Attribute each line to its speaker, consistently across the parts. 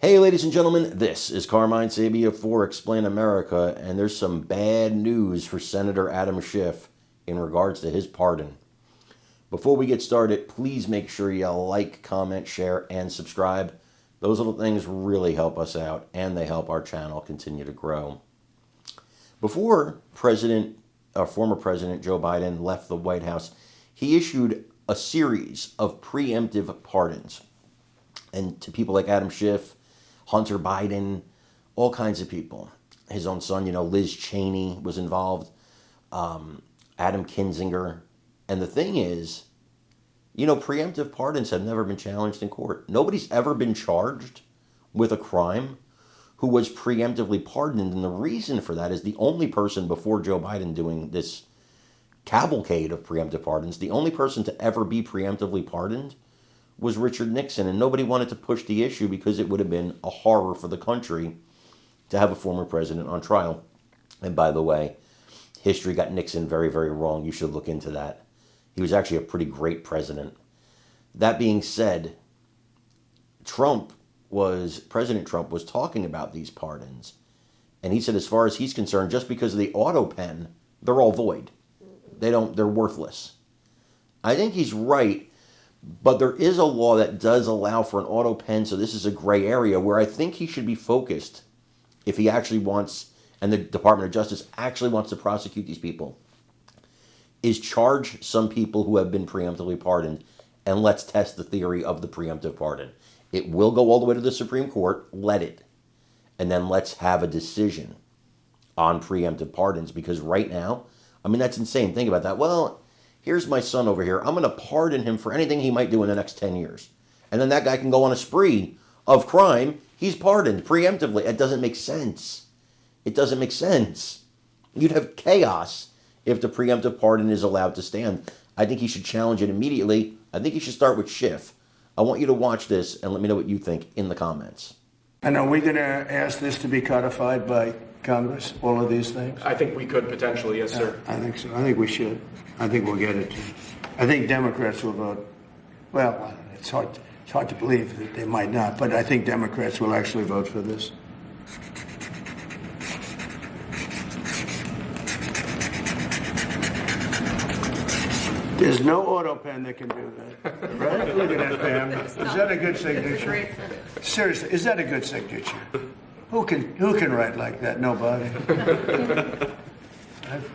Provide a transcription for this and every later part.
Speaker 1: Hey, ladies and gentlemen, this is Carmine Sabia for Explain America, and there's some bad news for Senator Adam Schiff in regards to his pardon. Before we get started, please make sure you like, comment, share, and subscribe. Those little things really help us out, and they help our channel continue to grow. Before former President Joe Biden left the White House, he issued a series of preemptive pardons. And to people like Adam Schiff, Hunter Biden, all kinds of people. His own son, Liz Cheney was involved, Adam Kinzinger. And the thing is, preemptive pardons have never been challenged in court. Nobody's ever been charged with a crime who was preemptively pardoned. And the reason for that is the only person before Joe Biden doing this cavalcade of preemptive pardons, the only person to ever be preemptively pardoned was Richard Nixon, and nobody wanted to push the issue because it would have been a horror for the country to have a former president on trial. And by the way, history got Nixon very, very wrong. You should look into that. He was actually a pretty great president. That being said, President Trump was talking about these pardons, and he said as far as he's concerned, just because of the auto pen, they're all void. They're worthless. I think he's right. But there is a law that does allow for an auto pen, so this is a gray area where I think he should be focused if he actually wants, and the Department of Justice actually wants to prosecute these people, is charge some people who have been preemptively pardoned, and let's test the theory of the preemptive pardon. It will go all the way to the Supreme Court, let it, and then let's have a decision on preemptive pardons, because right now, that's insane. Think about that. Well, here's my son over here. I'm going to pardon him for anything he might do in the next 10 years. And then that guy can go on a spree of crime. He's pardoned preemptively. It doesn't make sense. It doesn't make sense. You'd have chaos if the preemptive pardon is allowed to stand. I think he should challenge it immediately. I think he should start with Schiff. I want you to watch this and let me know what you think in the comments.
Speaker 2: And are we going to ask this to be codified by Congress, all of these things?
Speaker 3: I think we could potentially, yes, sir.
Speaker 2: I think so. I think we should. I think we'll get it. I think Democrats will vote. Well, it's hard to believe that they might not, but I think Democrats will actually vote for this. There's no auto pen that can do that. Right? Look at that, Pam. Is that a good signature? Seriously, is that a good signature? Who can write like that? Nobody.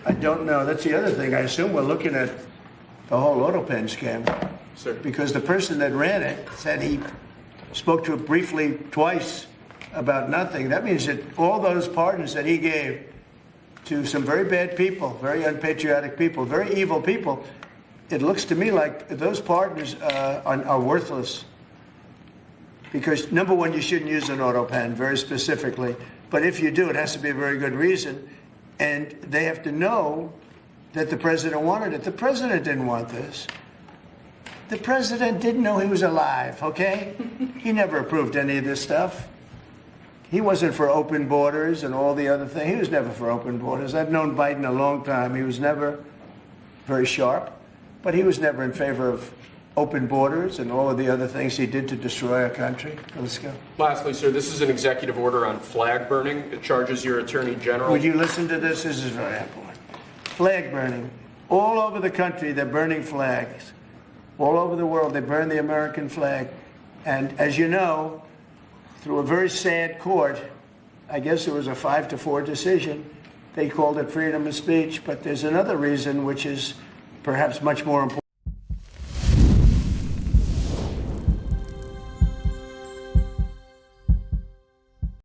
Speaker 2: I don't know. That's the other thing. I assume we're looking at the whole auto pen scam.
Speaker 3: Sir.
Speaker 2: Because the person that ran it said he spoke to it briefly twice about nothing. That means that all those pardons that he gave to some very bad people, very unpatriotic people, very evil people, it looks to me like those pardons are worthless. Because, number one, you shouldn't use an auto pen, very specifically. But if you do, it has to be a very good reason. And they have to know that the president wanted it. The president didn't want this. The president didn't know he was alive, okay? He never approved any of this stuff. He wasn't for open borders and all the other things. He was never for open borders. I've known Biden a long time. He was never very sharp, but he was never in favor of open borders and all of the other things he did to destroy our country. Let's go.
Speaker 3: Lastly, sir, this is an executive order on flag burning. It charges your attorney general.
Speaker 2: Would you listen to this? This is very important. Flag burning. All over the country, they're burning flags. All over the world, they burn the American flag. And as you know, through a very sad court, I guess it was a 5-4 decision, they called it freedom of speech. But there's another reason, which is perhaps much more important.